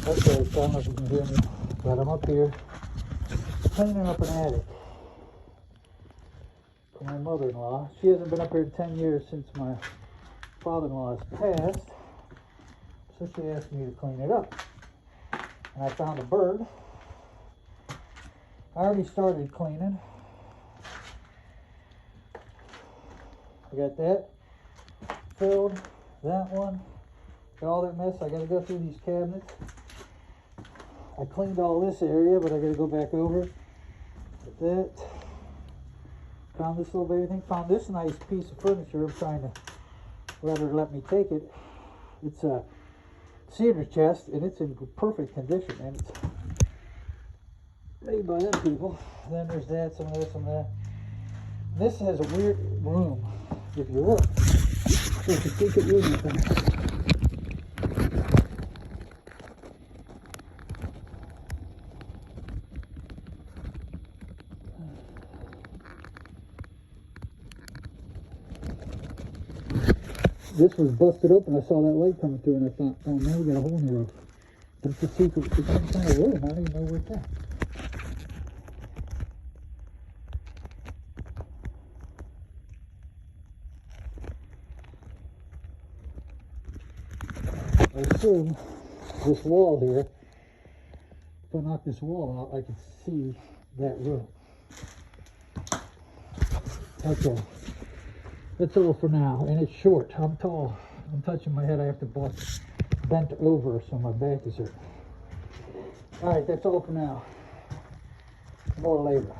Okay, so I don't know if you can hear me, but I'm up here cleaning up an attic for my mother-in-law. She hasn't been up here in 10 years since my father-in-law has passed, so she asked me to clean it up. And I found a bird. I already started cleaning. I got that filled, that one, got all that mess. I gotta go through these cabinets. I cleaned all this area, but I gotta go back over with that. Found this little baby thing. Found this nice piece of furniture. I'm trying to let me take it. It's a cedar chest, and it's in perfect condition, and it's made by them people. Then there's that, some of that, some of that. This has a weird room. If you look, there's a secret room in there. This was busted open. I saw that light coming through, and I thought, oh, now we got a hole in the roof. But it's a secret. It's some kind of room. I don't even know where it's at. I assume this wall here, if I knock this wall out, I can see that room. Okay. That's all for now, and it's short. I'm tall. I'm touching my head. I have to bent over so my back is hurt. All right, that's all for now. More later.